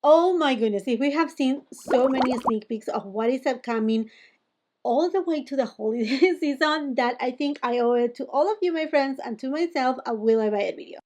Oh my goodness, if we have seen so many sneak peeks of what is upcoming all the way to the holiday season that I think I owe it to all of you, my friends, and to myself a Will I Buy It video.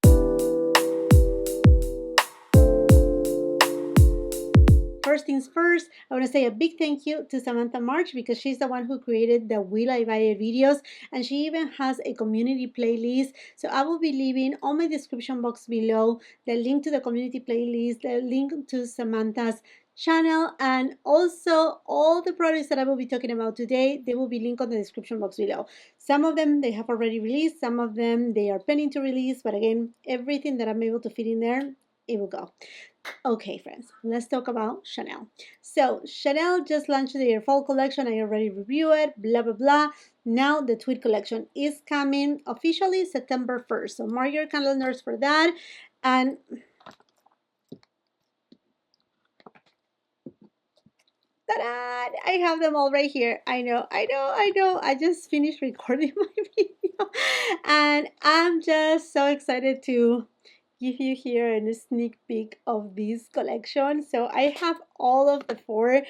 First things first, I want to say a big thank you to Samantha March because she's the one who created the Will I Buy It videos, and she even has a community playlist. So I will be leaving on my description box below the link to the community playlist, the link to Samantha's channel, and also all the products that I will be talking about today. They will be linked on the description box below. Some of them they have already released, some of them they are pending to release, but again, everything that I'm able to fit in there, it will go. Okay, friends, let's talk about Chanel. So, Chanel just launched their fall collection. I already reviewed it, blah, blah, blah. Now, the Tweed collection is coming officially September 1st. So, mark your calendars for that. And ta-da! I have them all right here. I know, I know, I know. I just finished recording my video. And I'm just so excited to give you here a sneak peek of this collection. So I have all of the four,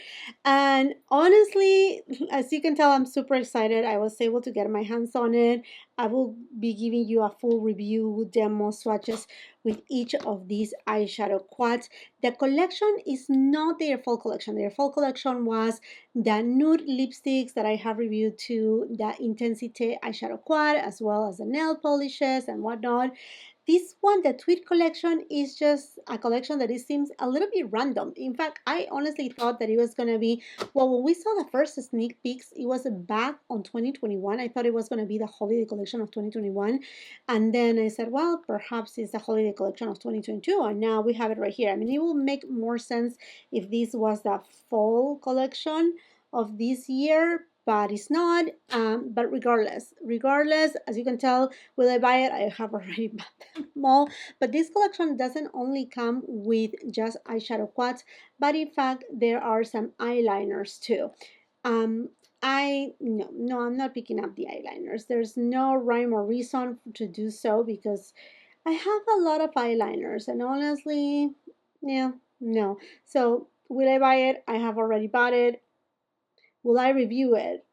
and honestly, as you can tell, I'm super excited. I was able to get my hands on it. I will be giving you a full review, demo, swatches with each of these eyeshadow quads. The collection is not their fall collection. Their fall collection was the nude lipsticks that I have reviewed to the Intensity eyeshadow quad, as well as the nail polishes and whatnot. This one, the Tweed collection, is just a collection that it seems a little bit random. In fact, I honestly thought that it was going to be, well, when we saw the first sneak peeks, it was back on 2021. I thought it was going to be the holiday collection of 2021. And then I said, well, perhaps it's the holiday collection of 2022. And now we have it right here. I mean, it will make more sense if this was the fall collection of this year, but it's not. But regardless, as you can tell, will I buy it? I have already bought them all. But this collection doesn't only come with just eyeshadow quads, but in fact, there are some eyeliners too. Um, no, I'm not picking up the eyeliners. There's no rhyme or reason to do so because I have a lot of eyeliners, and honestly, yeah, no. So will I buy it? I have already bought it. Will I review it?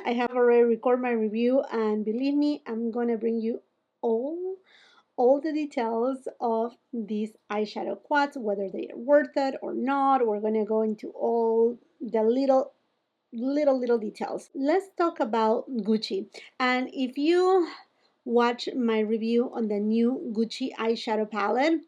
I have already recorded my review, and believe me, I'm gonna bring you all all the details of these eyeshadow quads, whether they are worth it or not. We're gonna go into all the little details. Let's talk about Gucci. And if you watch my review on the new Gucci eyeshadow palette,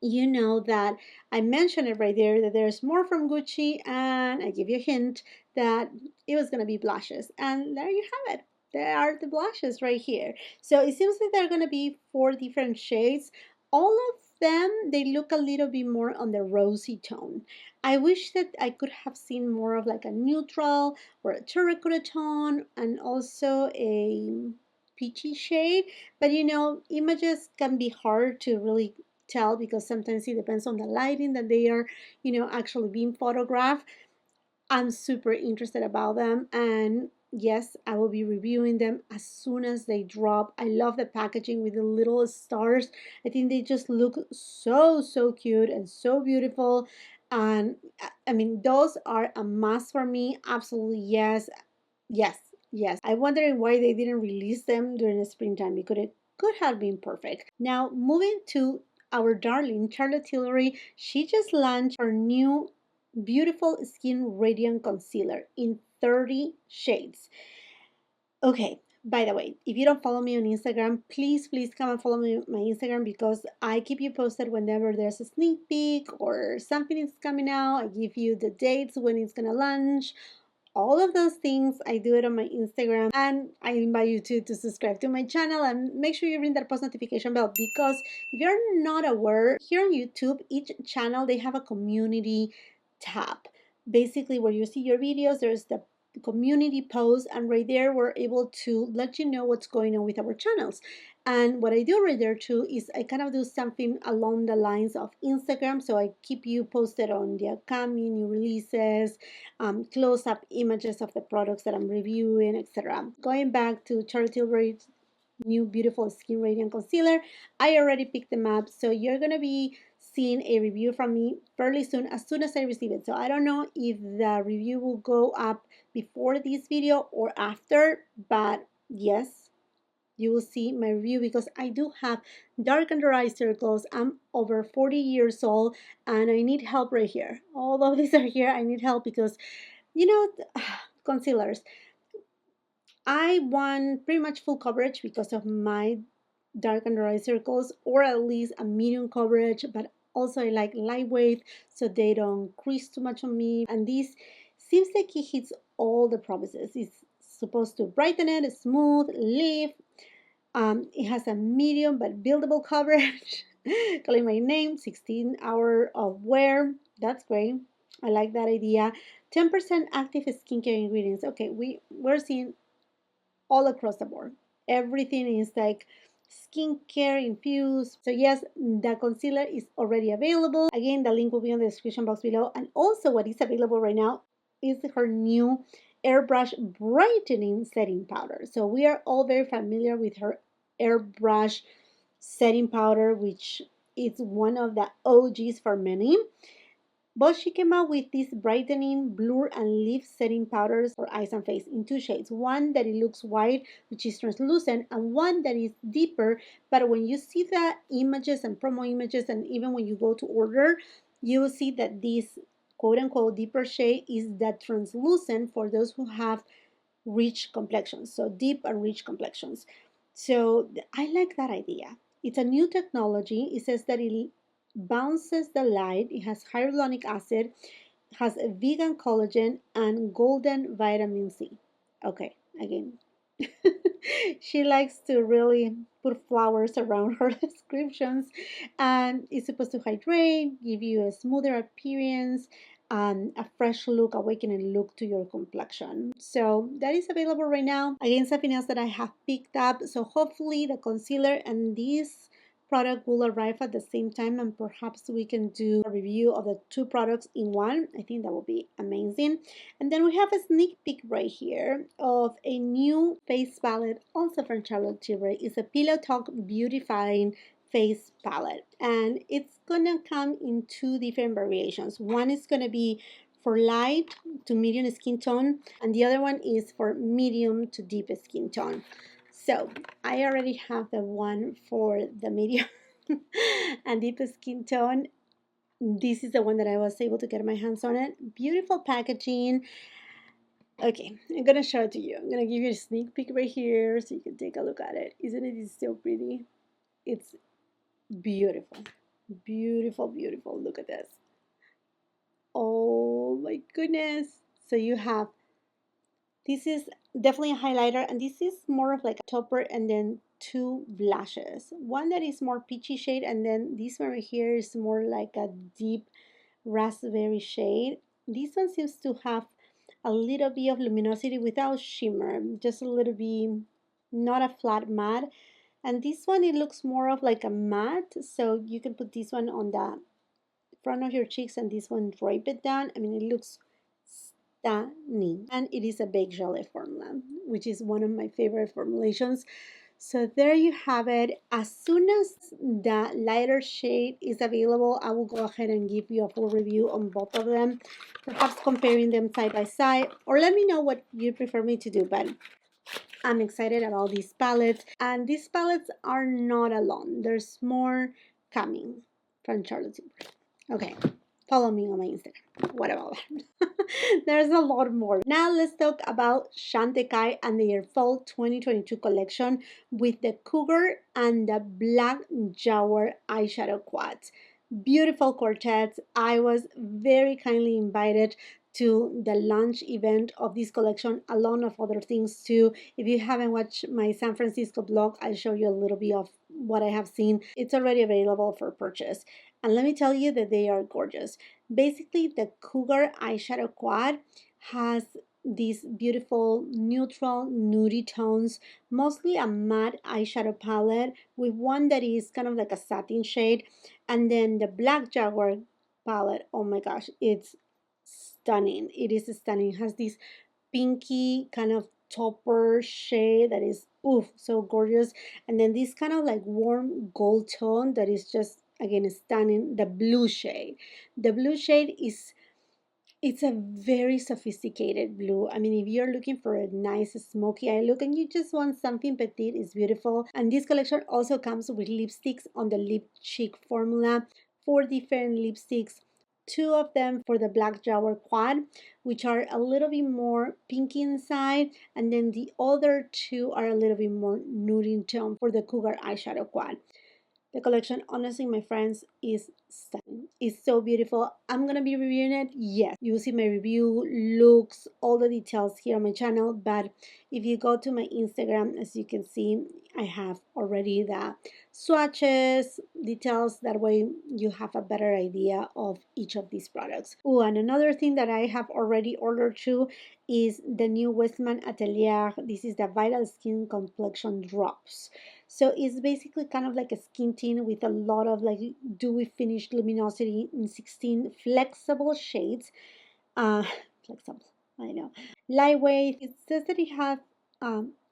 you know that I mentioned it right there that there's more from Gucci, and I give you a hint that it was going to be blushes. And there you have it. There are the blushes right here. So it seems like they're going to be four different shades. All of them, they look a little bit more on the rosy tone. I wish that I could have seen more of like a neutral or a terracotta tone and also a peachy shade. But you know, images can be hard to really tell because sometimes it depends on the lighting that they are, actually being photographed. I'm super interested about them, and yes, I will be reviewing them as soon as they drop. I love the packaging with the little stars. I think they just look so cute and so beautiful. And I mean, those are a must for me. Absolutely, yes. Yes, yes. I'm wondering why they didn't release them during the springtime because it could have been perfect. Now, moving to our darling Charlotte Tilbury, she just launched her new beautiful skin radiant concealer in 30 shades. Okay, by the way, if you don't follow me on Instagram, please come and follow me on my Instagram because I keep you posted whenever there's a sneak peek or something is coming out. I give you the dates when it's gonna launch, all of those things. I do it on my Instagram, and I invite you to subscribe to my channel and make sure you ring that post notification bell because if you're not aware, here on YouTube, each channel they have a community tab. Basically, where you see your videos, there's the community post, and right there we're able to let you know what's going on with our channels. And what I do right there too is I kind of do something along the lines of Instagram, so I keep you posted on the upcoming new releases, close-up images of the products that I'm reviewing, etc. Going back to Charlotte Tilbury's new beautiful skin radiant concealer, I already picked them up, so you're gonna be seeing a review from me fairly soon as I receive it. So I don't know if the review will go up before this video or after, but yes, you will see my review because I do have dark under eye circles. I'm over 40 years old and I need help right here. All of these are here. I need help because, you know, concealers. I want pretty much full coverage because of my dark under eye circles, or at least a medium coverage, but also I like lightweight so they don't crease too much on me. And this seems like it hits all the promises. It's supposed to brighten it, smooth, lift. It has a medium but buildable coverage. Calling my name, 16 hour of wear. That's great. I like that idea. 10% active skincare ingredients. Okay, we're seeing all across the board. Everything is like skincare infused. So yes, the concealer is already available. Again, the link will be on the description box below. And also what is available right now is her new Airbrush brightening setting powder. So we are all very familiar with her Airbrush setting powder, which is one of the OGs for many. But she came out with this brightening blur and lift setting powders for eyes and face in two shades. One that it looks white, which is translucent, and one that is deeper. But when you see the images and promo images, and even when you go to order, you will see that this quote unquote deeper shade is the translucent for those who have rich complexions, so deep and rich complexions. So I like that idea. It's a new technology. It says that it bounces the light. It has hyaluronic acid, has a vegan collagen, and golden vitamin C. Okay, again, she likes to really put flowers around her descriptions, and it's supposed to hydrate, give you a smoother appearance, a fresh look, awakening look to your complexion. So that is available right now. Again, something else that I have picked up. So hopefully the concealer and this product will arrive at the same time, and perhaps we can do a review of the two products in one. I think that will be amazing. And then we have a sneak peek right here of a new face palette, also from Charlotte Tilbury. It's a Pillow Talk Beautifying face palette, and it's gonna come in two different variations. One is gonna be for light to medium skin tone, and the other one is for medium to deep skin tone. So I already have the one for the medium and deep skin tone. This is the one that I was able to get my hands on it. Beautiful packaging. Okay, I'm gonna show it to you. I'm gonna give you a sneak peek right here so you can take a look at it. Isn't it so pretty? It's beautiful. Beautiful, beautiful. Look at this. Oh my goodness. So you have, this is definitely a highlighter, and this is more of like a topper and then two blushes. One that is more peachy shade, and then this one right here is more like a deep raspberry shade. This one seems to have a little bit of luminosity without shimmer, just a little bit, not a flat matte. And this one, it looks more of like a matte, so you can put this one on the front of your cheeks and this one drape it down. I mean, it looks stunning. And it is a baked gelée formula, which is one of my favorite formulations. So there you have it. As soon as the lighter shade is available, I will go ahead and give you a full review on both of them, perhaps comparing them side by side, or let me know what you prefer me to do. But I'm excited about these palettes, and these palettes are not alone. There's more coming from Charlotte Tilbury. Okay, follow me on my Instagram. What about that? There's a lot more. Now let's talk about CHANTECAILLE and their fall 2022 collection with the Cougar and the Black Jaguar eyeshadow quads. Beautiful quartets. I was very kindly invited to the launch event of this collection, along of other things too. If you haven't watched my San Francisco blog, I'll show you a little bit of what I have seen. It's already available for purchase. And let me tell you that they are gorgeous. Basically, the Cougar eyeshadow quad has these beautiful neutral nudie tones, mostly a matte eyeshadow palette with one that is kind of like a satin shade. And then the Black Jaguar palette, oh my gosh, it's stunning. It is stunning. It has this pinky kind of topper shade that is oof so gorgeous, and then this kind of like warm gold tone that is just again, stunning. The blue shade. The blue shade is, it's a very sophisticated blue. I mean, if you're looking for a nice smoky eye look and you just want something petite, it's beautiful. And this collection also comes with lipsticks on the Lip Cheek formula. Four different lipsticks. Two of them for the Black Jaguar quad, which are a little bit more pinky inside, and then the other two are a little bit more nude in tone for the Cougar eyeshadow quad. The collection, honestly, my friends, is stunning. It's so beautiful. I'm gonna be reviewing it. Yes, you will see my review, looks, all the details here on my channel. But if you go to my Instagram, as you can see, I have already the swatches, details. That way you have a better idea of each of these products. Oh, and another thing that I have already ordered too is the new Westman Atelier. This is the Vital Skin Complexion Drops. So it's basically kind of like a skin tint with a lot of like dewy finished luminosity in 16 flexible shades. Uh, flexible, I know. Lightweight. It says that it has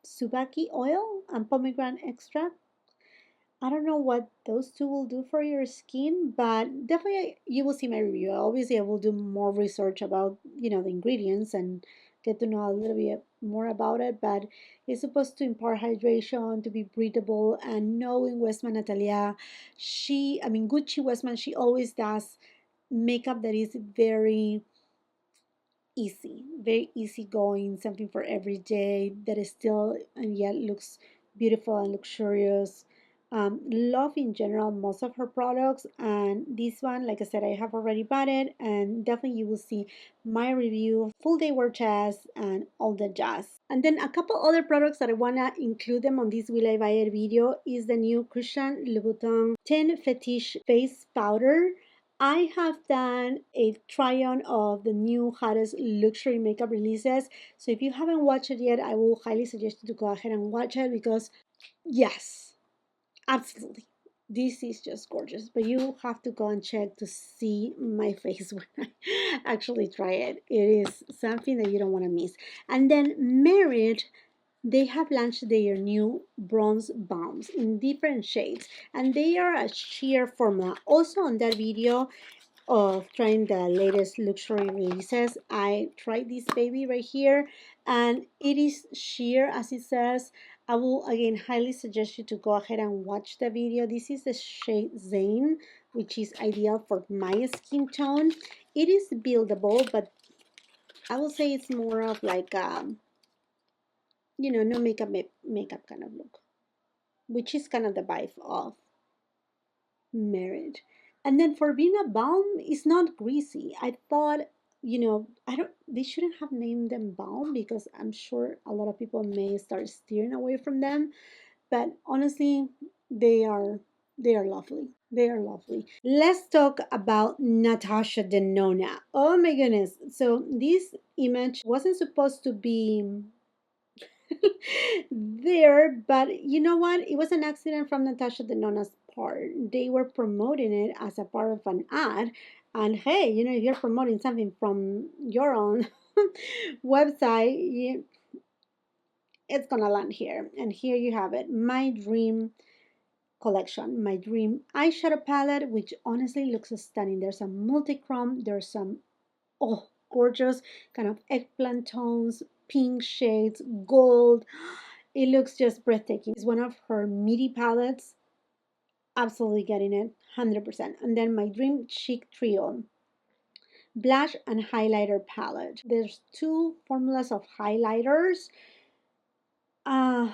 subaki oil and pomegranate extract. I don't know what those two will do for your skin, but definitely you will see my review. Obviously, I will do more research about, the ingredients and get to know a little bit more about it. But it's supposed to impart hydration, to be breathable, and knowing Westman Atelier, Gucci Westman, she always does makeup that is very easy going, something for every day that is still and yet looks beautiful and luxurious. Love in general most of her products, and this one, like I said, I have already bought it, and definitely you will see my review, full day wear test, and all the jazz. And then a couple other products that I want to include them on this Will I Buy It video is the new Christian Louboutin 10 Fetish Face Powder. I have done a try on of the new hottest luxury makeup releases. So if you haven't watched it yet, I will highly suggest you to go ahead and watch it because, yes, absolutely. This is just gorgeous. But you have to go and check to see my face when I actually try it. It is something that you don't want to miss. And then Merit, they have launched their new bronze balms in different shades, and they are a sheer formula. Also on that video of trying the latest luxury releases, I tried this baby right here, and it is sheer as it says. I will again highly suggest you to go ahead and watch the video. This is the shade Seine, which is ideal for my skin tone. It is buildable, but I will say it's more of like no makeup kind of look, which is kind of the vibe of Merit. And then for being a balm, it's not greasy. I thought, I don't, they shouldn't have named them balm because I'm sure a lot of people may start steering away from them. But honestly, they are they are lovely. They are lovely. Let's talk about Natasha Denona. Oh my goodness. So this image wasn't supposed to be there, but you know what? It was an accident from Natasha Denona's part. They were promoting it as a part of an ad. And hey, if you're promoting something from your own website, it's gonna land here. And here you have it, my dream collection, my dream eyeshadow palette, which honestly looks stunning. There's some multi-chrome, there's some gorgeous kind of eggplant tones, pink shades, gold. It looks just breathtaking. It's one of her meaty palettes. Absolutely getting it, 100%. And then my Dream Cheek Trio blush and highlighter palette. There's two formulas of highlighters. Uh,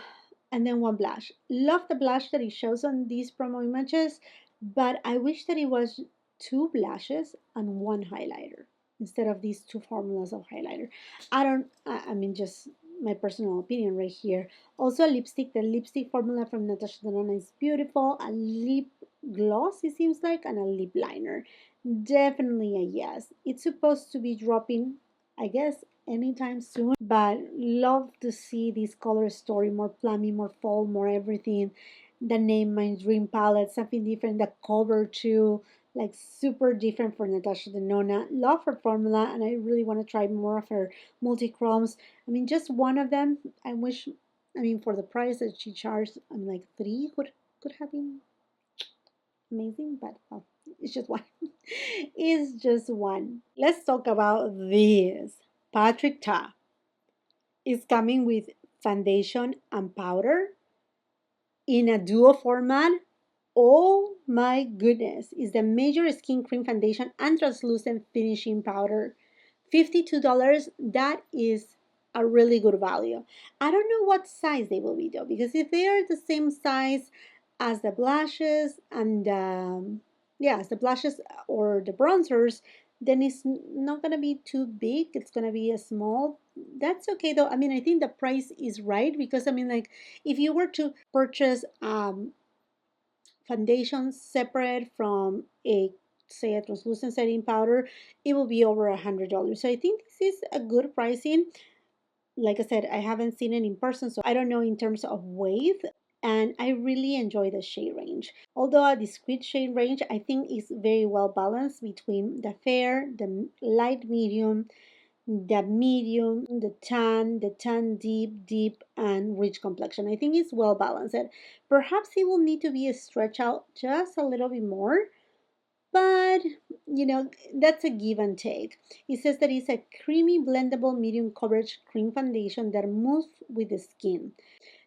and then one blush. Love the blush that it shows on these promo images, but I wish that it was two blushes and one highlighter instead of these two formulas of highlighter. I mean, just my personal opinion right here. Also, a lipstick. The lipstick formula from Natasha Denona is beautiful. A lip gloss, it seems like, and a lip liner. Definitely a yes. It's supposed to be dropping, I guess, anytime soon, but love to see this color story, more plummy, more fall, more everything. The name, my dream palette, something different. The cover too, like super different for Natasha Denona. Love her formula, and I really want to try more of her multi-chromes. I mean, just one of them, for the price that she charged, I'm like three could have been amazing, but it's just one. It's just one. Let's talk about this. Patrick Ta is coming with foundation and powder in a duo format. Oh my goodness, is the major skin cream foundation and translucent finishing powder. $52, that is a really good value. I don't know what size they will be though, because if they are the same size as the blushes and yeah, as the blushes or the bronzers, then it's not gonna be too big. It's gonna be a small. That's okay though. I mean, I think the price is right because I mean, like, if you were to purchase foundation separate from a say a translucent setting powder, it will be over $100. So I think this is a good pricing. Like I said, I haven't seen it in person, so I don't know in terms of weight. And I really enjoy the shade range. Although a discreet shade range, I think is very well balanced between the fair, the light medium, the tan deep, and rich complexion. I think it's well balanced. Perhaps it will need to be stretched out just a little bit more, but that's a give and take. It says that it's a creamy, blendable, medium coverage cream foundation that moves with the skin.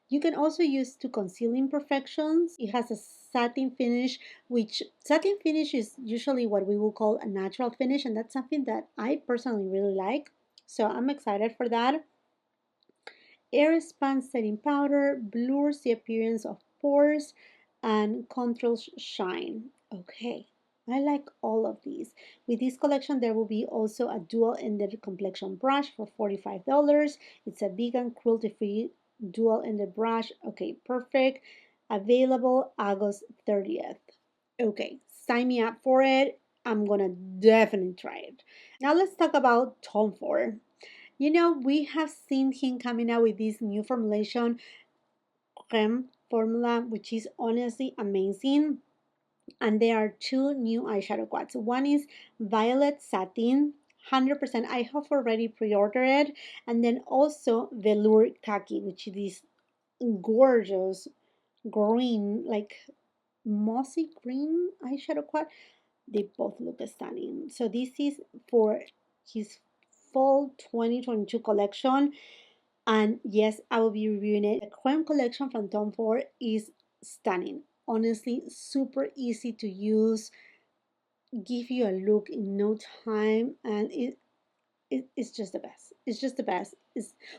You can also use to conceal imperfections. It has a satin finish, which satin finish is usually what we will call a natural finish, and that's something that I personally really like. So I'm excited for that. Air Span setting powder blurs the appearance of pores and controls shine. Okay, I like all of these. With this collection, there will be also a dual-ended complexion brush for $45. It's a vegan, cruelty-free dual-ended brush. Okay, perfect. Available August 30th. Okay, sign me up for it. I'm gonna definitely try it. Now let's talk about Tom Ford. We have seen him coming out with this new formulation, Creme formula, which is honestly amazing. And there are two new eyeshadow quads. One is Violet Satin, 100%. I have already pre-ordered it. And then also Velour Kaki, which is this gorgeous green, like mossy green eyeshadow quad. They both look stunning. So this is for his fall 2022 collection. And yes, I will be reviewing it. The Creme collection from Tom Ford is stunning. Honestly, super easy to use, give you a look in no time, and it's just the best. It's just the best.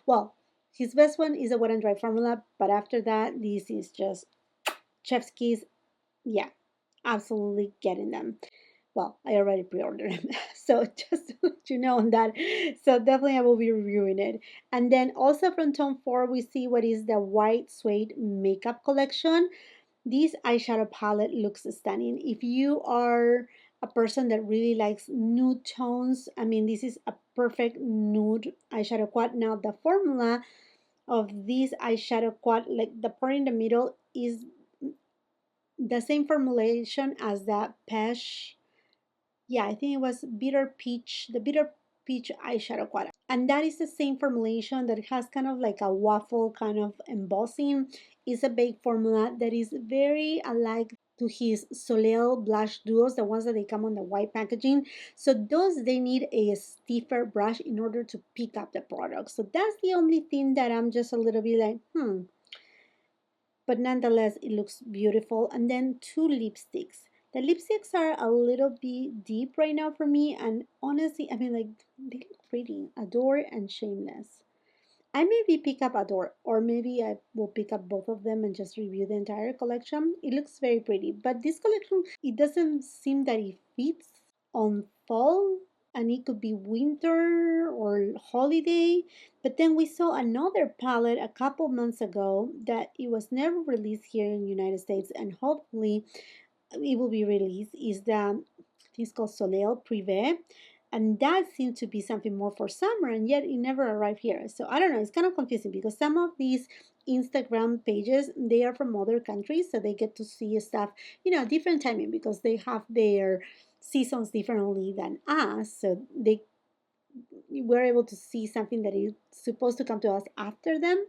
Well, his best one is a wet and dry formula, but after that, this is just chef's kiss. Yeah, absolutely getting them. Well, I already pre-ordered them, so just to let you know on that. So definitely I will be reviewing it. And then also from Tom Ford, we see what is the white suede makeup collection. This eyeshadow palette looks stunning. If you are a person that really likes nude tones, I mean, this is a perfect nude eyeshadow quad. Now, the formula of this eyeshadow quad, like the part in the middle, is the same formulation as the Pesh. Yeah, I think it was the bitter peach eyeshadow quad. And that is the same formulation that has kind of like a waffle kind of embossing. It's a baked formula that is very alike to his Soleil blush duos, the ones that they come on the white packaging. So those, they need a stiffer brush in order to pick up the product. So that's the only thing that I'm just a little bit like, but nonetheless it looks beautiful. And then two lipsticks. The lipsticks are a little bit deep right now for me, and honestly, I mean, like, they look pretty. Adore and Shameless. I maybe pick up Adore, or maybe I will pick up both of them and just review the entire collection. It looks very pretty, but this collection, it doesn't seem that it fits on fall, and it could be winter or holiday. But then we saw another palette a couple months ago that it was never released here in the United States, and hopefully it will be released. Is the It's called Soleil Privé, and that seemed to be something more for summer, and yet it never arrived here. So I don't know, it's kind of confusing because some of these Instagram pages, they are from other countries, so they get to see stuff, different timing, because they have their seasons differently than us. So they were able to see something that is supposed to come to us after them.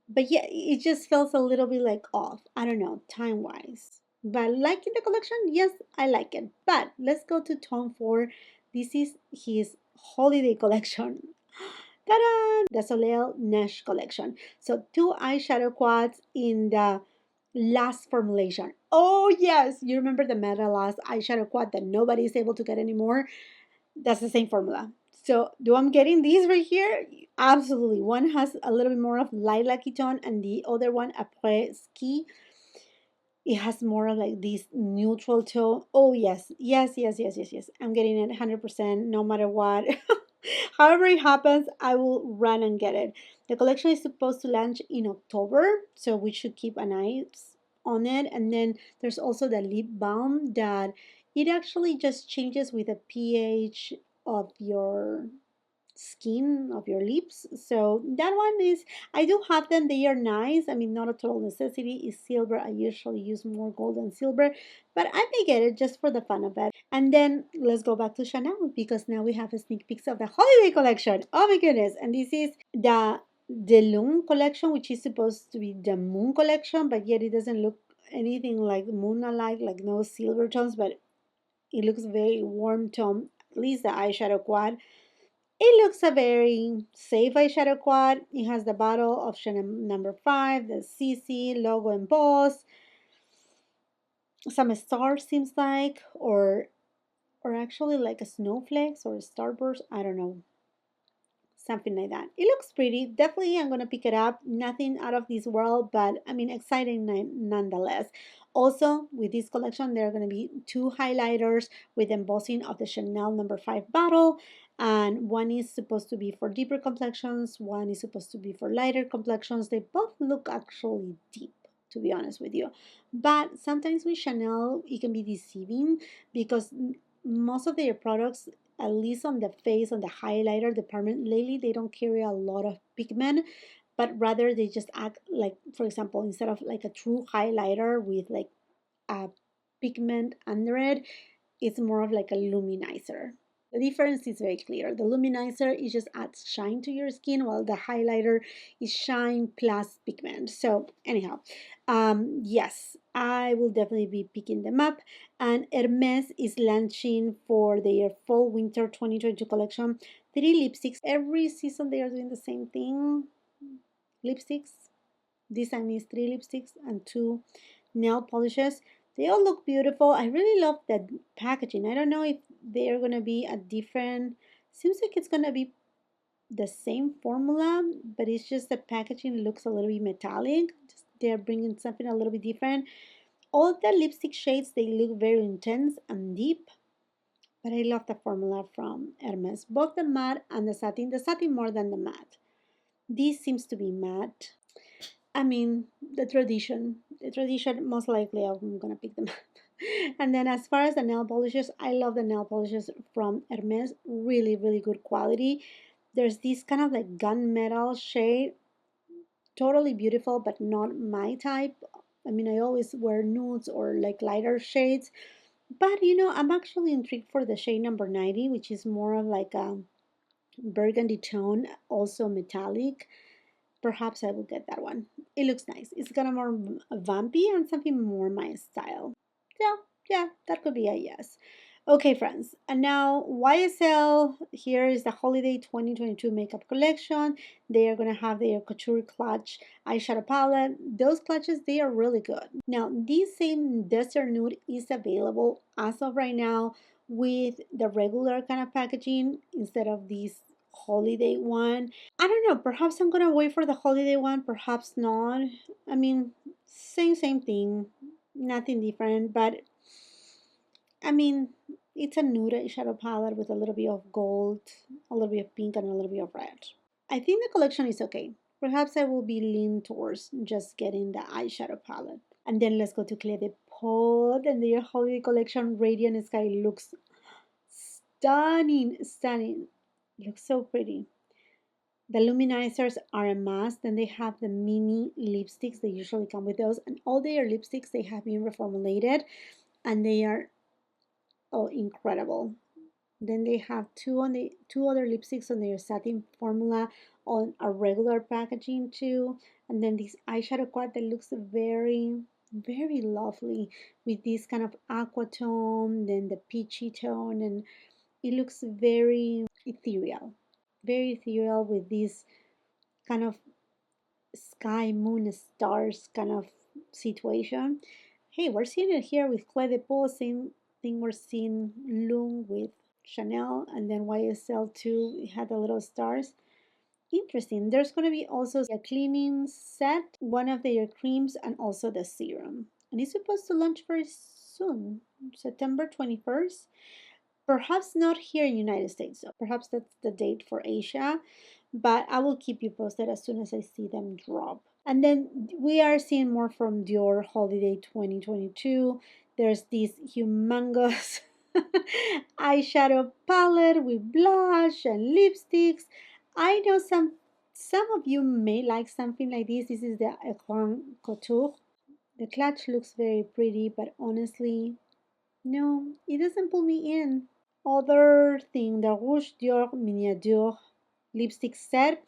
But yeah, it just feels a little bit like off. I don't know, time wise. But liking the collection, yes, I like it. But let's go to Tom Ford. This is his holiday collection. Ta-da! The Soleil Neige collection. So two eyeshadow quads in the last formulation. Oh yes, you remember the Meta last eyeshadow quad that nobody is able to get anymore? That's the same formula. So do I'm getting these right here? Absolutely. One has a little bit more of lilac tone and the other one, Apres ski, it has more of like this neutral tone. Oh yes, yes, yes, yes, yes, yes. I'm getting it 100% no matter what. However it happens, I will run and get it. The collection is supposed to launch in October, so we should keep an eye on it. And then there's also the lip balm that it actually just changes with the pH of your skin of your lips. So that one is, I do have them, they are nice. I mean, not a total necessity. Is silver. I usually use more gold than silver, but I may get it just for the fun of it. And then let's go back to Chanel because now we have a sneak peeks of the holiday collection. Oh my goodness. And this is the Lune collection, which is supposed to be the moon collection, but yet it doesn't look anything like moon alike, like no silver tones, but it looks very warm tone, at least the eyeshadow quad. It looks a very safe eyeshadow quad. It has the bottle option number 5, the CC logo embossed, some stars seems like, or actually like a snowflakes or a starburst. I don't know, something like that. It looks pretty. Definitely, I'm gonna pick it up. Nothing out of this world, but I mean, exciting nonetheless. Also, with this collection, there are gonna be two highlighters with embossing of the Chanel number 5 bottle, and one is supposed to be for deeper complexions. One is supposed to be for lighter complexions. They both look actually deep, to be honest with you. But sometimes with Chanel, it can be deceiving because most of their products, at least on the face, on the highlighter department, lately they don't carry a lot of pigment, but rather they just act like, for example, instead of like a true highlighter with like a pigment under it, it's more of like a luminizer. The difference is very clear. The luminizer is just adds shine to your skin, while the highlighter is shine plus pigment. So anyhow, yes, I will definitely be picking them up. And Hermes is launching for their fall winter 2022 collection 3 lipsticks. Every season they are doing the same thing. Lipsticks. This time is 3 lipsticks and 2 nail polishes. They all look beautiful. I really love that packaging. I don't know if they're gonna be a different. Seems like it's gonna be the same formula, but it's just the packaging looks a little bit metallic. Just they're bringing something a little bit different. All the lipstick shades they look very intense and deep, but I love the formula from Hermes, both the matte and the satin. The satin more than the matte. This seems to be matte. I mean, the tradition, most likely I'm gonna pick them up. And then as far as the nail polishes, I love the nail polishes from Hermes, really, really good quality. There's this kind of like gunmetal shade, totally beautiful, but not my type. I mean, I always wear nudes or like lighter shades, but I'm actually intrigued for the shade number 90, which is more of like a burgundy tone, also metallic. Perhaps I will get that one. It looks nice. It's kind of more vampy and something more my style. Yeah, yeah, that could be a yes. Okay, friends, and now YSL. Here is the holiday 2022 makeup collection. They are gonna have their couture clutch eyeshadow palette. Those clutches, they are really good. Now, this same desert nude is available as of right now with the regular kind of packaging instead of this holiday one. I don't know. Perhaps I'm gonna wait for the holiday one. Perhaps not. I mean, same thing. Nothing different. But I mean, it's a nude eyeshadow palette with a little bit of gold, a little bit of pink, and a little bit of red. I think the collection is okay. Perhaps I will be lean towards just getting the eyeshadow palette. And then let's go to Clé de Pot and their holiday collection. Radiant Sky looks stunning, stunning. Looks so pretty. The luminizers are a must. Then they have the mini lipsticks. They usually come with those. And all their lipsticks, they have been reformulated. And they are, oh, incredible. Then they have two other lipsticks on their satin formula on a regular packaging too. And then this eyeshadow quad that looks very very lovely with this kind of aqua tone, then the peachy tone, and it looks very ethereal with this kind of sky, moon, stars kind of situation. Hey, we're seeing it here with Clé de Peau, same thing we're seeing Loom with Chanel, and then YSL too, it had the little stars. Interesting. There's going to be also a cleaning set, one of their creams, and also the serum. And it's supposed to launch very soon, September 21st. Perhaps not here in United States, so perhaps that's the date for Asia, but I will keep you posted as soon as I see them drop. And then we are seeing more from Dior Holiday 2022. There's this humongous eyeshadow palette with blush and lipsticks. I know some of you may like something like this. This is the Écran Couture. The clutch looks very pretty, but honestly, no, it doesn't pull me in. Other thing, the Rouge Dior Miniature lipstick set.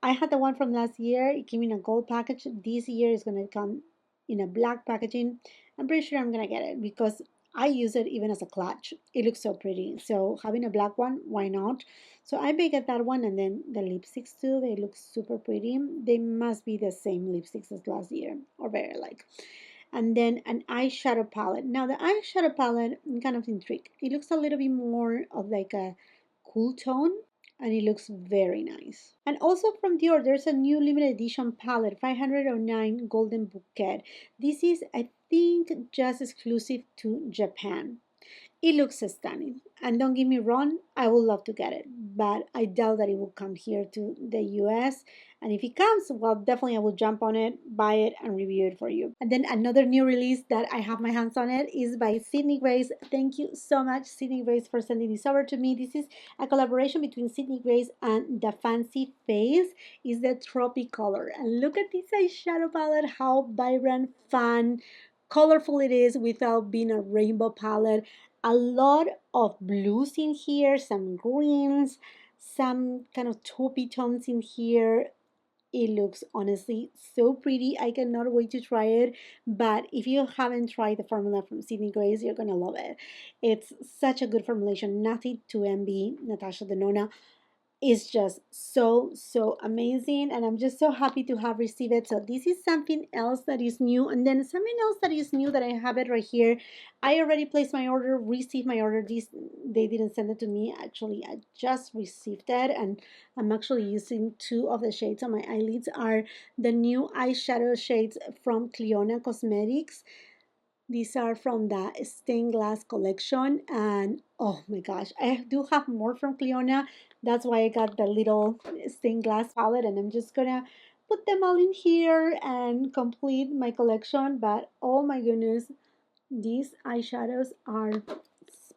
I had the one from last year. It came in a gold package. This year is going to come in a black packaging. I'm pretty sure I'm going to get it because I use it even as a clutch. It looks so pretty. So having a black one, why not? So I may get that one, and then the lipsticks too. They look super pretty. They must be the same lipsticks as last year or very like. And then an eyeshadow palette. Now the eyeshadow palette, I'm kind of intrigued. It looks a little bit more of like a cool tone, and it looks very nice. And also from Dior, there's a new limited edition palette, 509 Golden Bouquet. This is, I think, just exclusive to Japan. It looks stunning. And don't get me wrong, I would love to get it, but I doubt that it will come here to the US. And if it comes, well, definitely I will jump on it, buy it, and review it for you. And then another new release that I have my hands on it is by Sydney Grace. Thank you so much, Sydney Grace, for sending this over to me. This is a collaboration between Sydney Grace and The Fancy Face. Is the Tropic Color. And look at this eyeshadow palette, how vibrant, fun, colorful it is without being a rainbow palette. A lot of blues in here, some greens, some kind of taupey tones in here. It looks honestly so pretty. I cannot wait to try it. But if you haven't tried the formula from Sydney Grace, you're gonna love it. It's such a good formulation. Nothing to envy NATASHA DENONA is just so amazing, and I'm just so happy to have received it. So this is something else that is new, and then something else that is new that I have it right here. I already placed my order, received my order. This, they didn't send it to me, actually I just received it, and I'm actually using two of the shades on my eyelids. Are the new eyeshadow shades from Cliona Cosmetics. These are from the stained glass collection, and oh my gosh, I do have more from Cliona. That's why I got the little stained glass palette, and I'm just gonna put them all in here and complete my collection. But oh my goodness, these eyeshadows are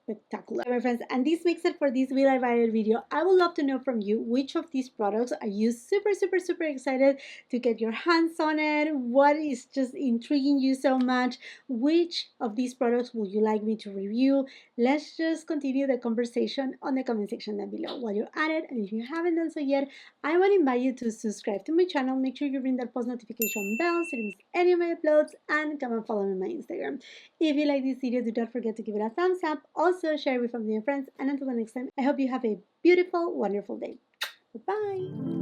spectacular, my friends. And this makes it for this Will I Buy It video. I would love to know from you, which of these products are you super excited to get your hands on it? What is just intriguing you so much? Which of these products would you like me to review? Let's just continue the conversation on the comment section down below. While you're at it, and if you haven't done so yet, I want to invite you to subscribe to my channel. Make sure you ring that post notification bell so you don't miss any of my uploads, and come and follow me on my Instagram. If you like this video, do not forget to give it a thumbs up. Also, share it with family and friends. And until the next time, I hope you have a beautiful, wonderful day. Bye-bye.